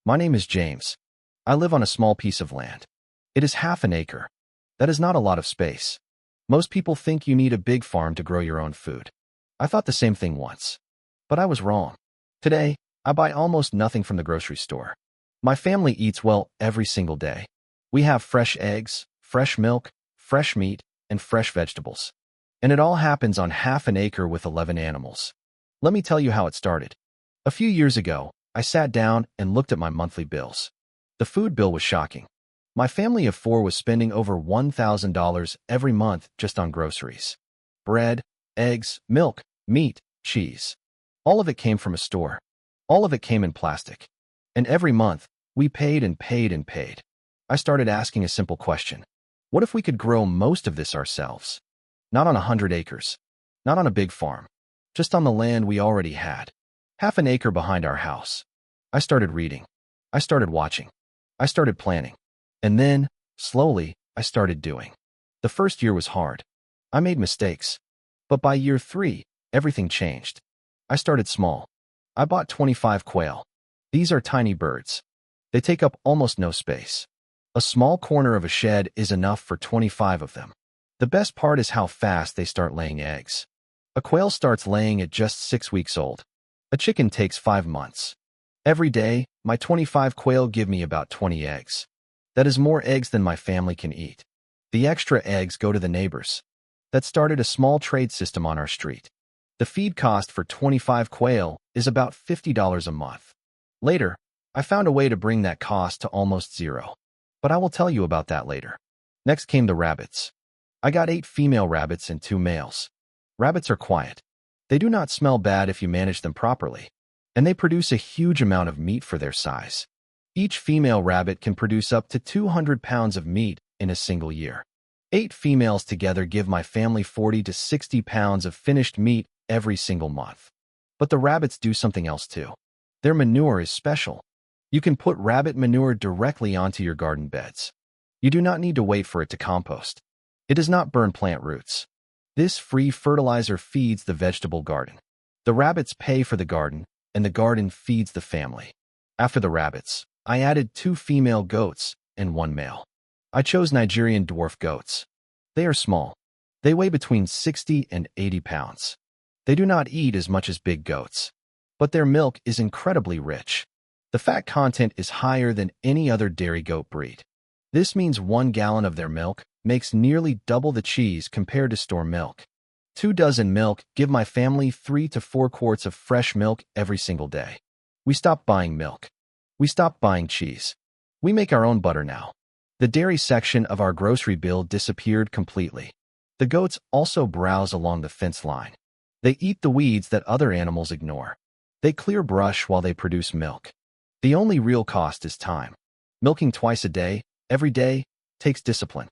My name is James. I live on a small piece of land. It is half an acre. That is not a lot of space. Most people think you need a big farm to grow your own food. I thought the same thing once. But I was wrong. Today, I buy almost nothing from the grocery store. My family eats well every single day. We have fresh eggs, fresh milk, fresh meat, and fresh vegetables. And it all happens on half an acre with 11 animals. Let me tell you how it started. A few years ago, I sat down and looked at my monthly bills. The food bill was shocking. My family of 4 was spending over $1,000 every month just on groceries. Bread, eggs, milk, meat, cheese. All of it came from a store. All of it came in plastic. And every month, we paid and paid and paid. I started asking a simple question. What if we could grow most of this ourselves? Not on 100 acres. Not on a big farm. Just on the land we already had. Half an acre behind our house. I started reading. I started watching. I started planning. And then, slowly, I started doing. The first year was hard. I made mistakes. But by year 3, everything changed. I started small. I bought 25 quail. These are tiny birds. They take up almost no space. A small corner of a shed is enough for 25 of them. The best part is how fast they start laying eggs. A quail starts laying at just 6 weeks old. A chicken takes 5 months. Every day, my 25 quail give me about 20 eggs. That is more eggs than my family can eat. The extra eggs go to the neighbors. That started a small trade system on our street. The feed cost for 25 quail is about $50 a month. Later, I found a way to bring that cost to almost zero. But I will tell you about that later. Next came the rabbits. I got 8 female rabbits and 2 males. Rabbits are quiet. They do not smell bad if you manage them properly. And they produce a huge amount of meat for their size. Each female rabbit can produce up to 200 pounds of meat in a single year. 8 females together give my family 40 to 60 pounds of finished meat every single month. But the rabbits do something else too. Their manure is special. You can put rabbit manure directly onto your garden beds. You do not need to wait for it to compost. It does not burn plant roots. This free fertilizer feeds the vegetable garden. The rabbits pay for the garden, and the garden feeds the family. After the rabbits, I added 2 female goats and 1 male. I chose Nigerian dwarf goats. They are small. They weigh between 60 and 80 pounds. They do not eat as much as big goats, but their milk is incredibly rich. The fat content is higher than any other dairy goat breed. This means 1 gallon of their milk makes nearly double the cheese compared to store milk. 2 dozen milk give my family 3 to 4 quarts of fresh milk every single day. We stopped buying milk. We stopped buying cheese. We make our own butter now. The dairy section of our grocery bill disappeared completely. The goats also browse along the fence line. They eat the weeds that other animals ignore. They clear brush while they produce milk. The only real cost is time. Milking twice a day, every day, takes discipline.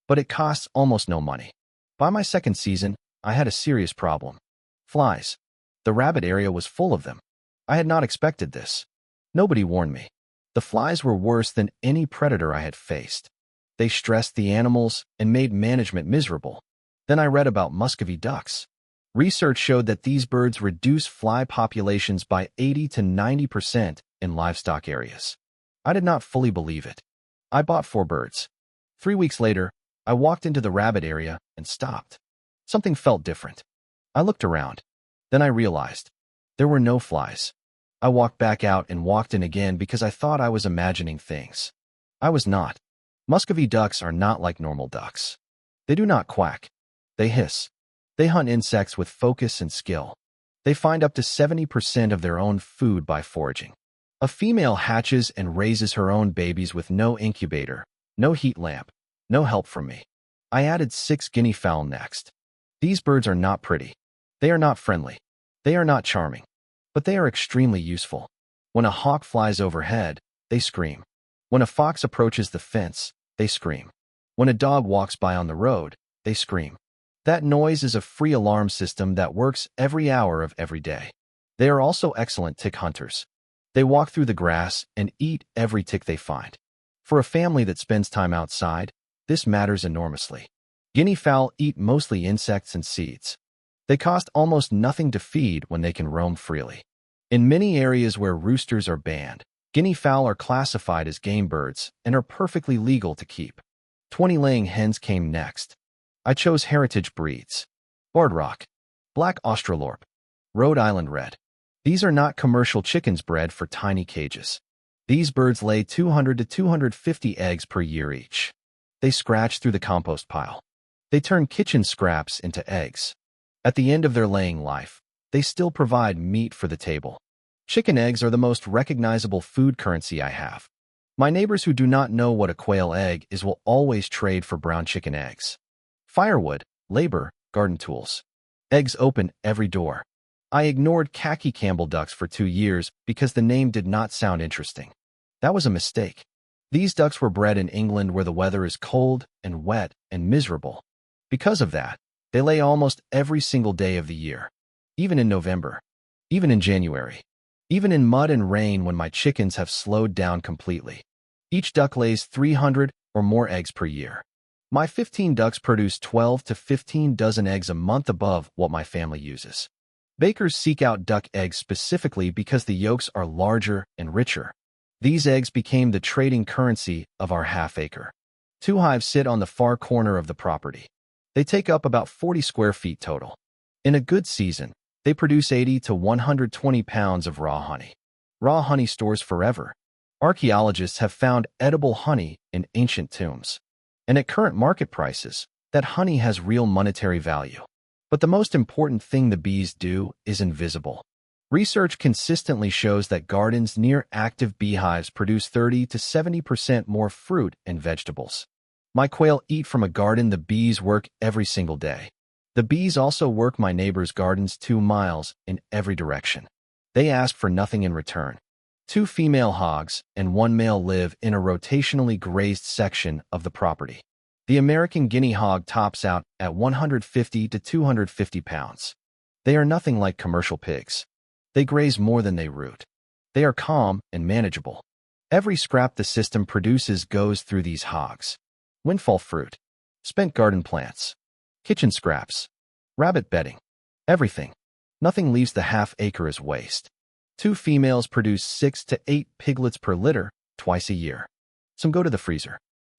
But it costs almost no money. By my second season, I had a serious problem. Flies. The rabbit area was full of them. I had not expected this. Nobody warned me. The flies were worse than any predator I had faced. They stressed the animals and made management miserable. Then I read about Muscovy ducks. Research showed that these birds reduce fly populations by 80 to 90% in livestock areas. I did not fully believe it. I bought 4 birds. 3 weeks later, I walked into the rabbit area and stopped. Something felt different. I looked around. Then I realized there were no flies. I walked back out and walked in again because I thought I was imagining things. I was not. Muscovy ducks are not like normal ducks. They do not quack. They hiss. They hunt insects with focus and skill. They find up to 70% of their own food by foraging. A female hatches and raises her own babies with no incubator, no heat lamp, no help from me. I added 6 guinea fowl next. These birds are not pretty. They are not friendly. They are not charming. But they are extremely useful. When a hawk flies overhead, they scream. When a fox approaches the fence, they scream. When a dog walks by on the road, they scream. That noise is a free alarm system that works every hour of every day. They are also excellent tick hunters. They walk through the grass and eat every tick they find. For a family that spends time outside, this matters enormously. Guinea fowl eat mostly insects and seeds. They cost almost nothing to feed when they can roam freely. In many areas where roosters are banned, Guinea fowl are classified as game birds and are perfectly legal to keep. 20 laying hens came next. I chose heritage breeds. Barred Rock, Black Australorp, Rhode Island Red. These are not commercial chickens bred for tiny cages. These birds lay 200 to 250 eggs per year each. They scratch through the compost pile. They turn kitchen scraps into eggs. At the end of their laying life, they still provide meat for the table. Chicken eggs are the most recognizable food currency I have. My neighbors who do not know what a quail egg is will always trade for brown chicken eggs. Firewood, labor, garden tools. Eggs open every door. I ignored khaki Campbell ducks for 2 years because the name did not sound interesting. That was a mistake. These ducks were bred in England where the weather is cold and wet and miserable. Because of that, they lay almost every single day of the year. Even in November. Even in January. Even in mud and rain when my chickens have slowed down completely. Each duck lays 300 or more eggs per year. My 15 ducks produce 12 to 15 dozen eggs a month above what my family uses. Bakers seek out duck eggs specifically because the yolks are larger and richer. These eggs became the trading currency of our half-acre. 2 hives sit on the far corner of the property. They take up about 40 square feet total. In a good season, they produce 80 to 120 pounds of raw honey. Raw honey stores forever. Archaeologists have found edible honey in ancient tombs. And at current market prices, that honey has real monetary value. But the most important thing the bees do is invisible. Research consistently shows that gardens near active beehives produce 30 to 70% more fruit and vegetables. My quail eat from a garden the bees work every single day. The bees also work my neighbors' gardens 2 miles in every direction. They ask for nothing in return. 2 female hogs and 1 male live in a rotationally grazed section of the property. The American guinea hog tops out at 150 to 250 pounds. They are nothing like commercial pigs. They graze more than they root. They are calm and manageable. Every scrap the system produces goes through these hogs. Windfall fruit, spent garden plants, kitchen scraps, rabbit bedding, everything. Nothing leaves the half-acre as waste. 2 females produce 6 to 8 piglets per litter twice a year. Some go to the freezer.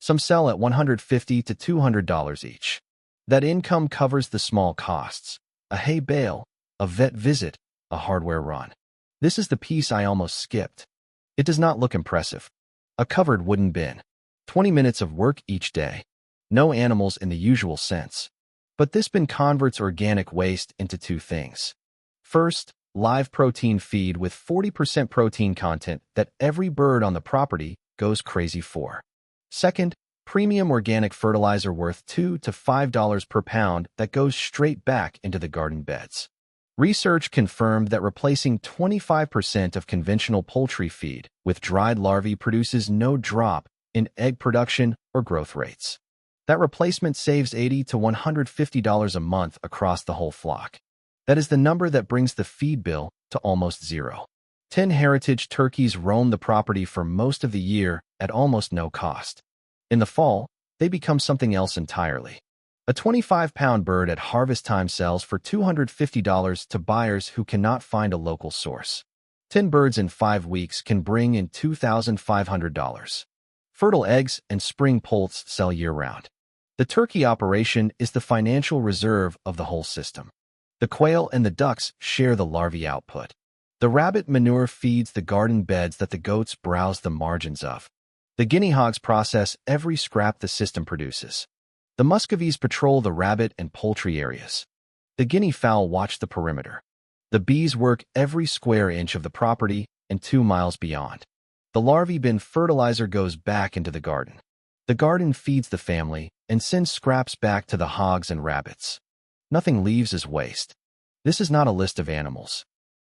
Some sell at $150 to $200 each. That income covers the small costs: a hay bale, a vet visit, a hardware run. This is the piece I almost skipped. It does not look impressive. A covered wooden bin. 20 minutes of work each day. No animals in the usual sense. But this bin converts organic waste into 2 things. First, live protein feed with 40% protein content that every bird on the property goes crazy for. Second, premium organic fertilizer worth $2 to $5 per pound that goes straight back into the garden beds. Research confirmed that replacing 25% of conventional poultry feed with dried larvae produces no drop in egg production or growth rates. That replacement saves $80 to $150 a month across the whole flock. That is the number that brings the feed bill to almost zero. 10 heritage turkeys roam the property for most of the year at almost no cost. In the fall, they become something else entirely. A 25-pound bird at harvest time sells for $250 to buyers who cannot find a local source. 10 birds in 5 weeks can bring in $2,500. Fertile eggs and spring poults sell year-round. The turkey operation is the financial reserve of the whole system. The quail and the ducks share the larvae output. The rabbit manure feeds the garden beds that the goats browse the margins of. The guinea hogs process every scrap the system produces. The muscovies patrol the rabbit and poultry areas. The guinea fowl watch the perimeter. The bees work every square inch of the property and 2 miles beyond. The larvae bin fertilizer goes back into the garden. The garden feeds the family and sends scraps back to the hogs and rabbits. Nothing leaves as waste. This is not a list of animals.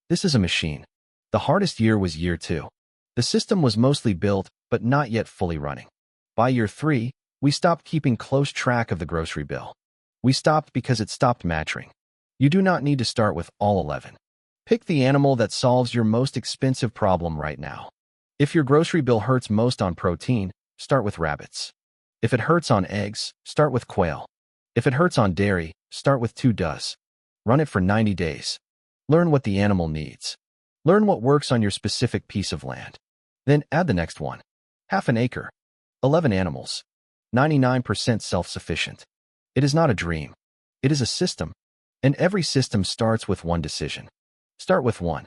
This is a machine. The hardest year was year 2. The system was mostly built, but not yet fully running. By year 3, we stopped keeping close track of the grocery bill. We stopped because it stopped matching. You do not need to start with all 11. Pick the animal that solves your most expensive problem right now. If your grocery bill hurts most on protein, start with rabbits. If it hurts on eggs, start with quail. If it hurts on dairy, start with 2 does. Run it for 90 days. Learn what the animal needs. Learn what works on your specific piece of land. Then add the next one. Half an acre. 11 animals. 99% self-sufficient. It is not a dream. It is a system. And every system starts with one decision. Start with one.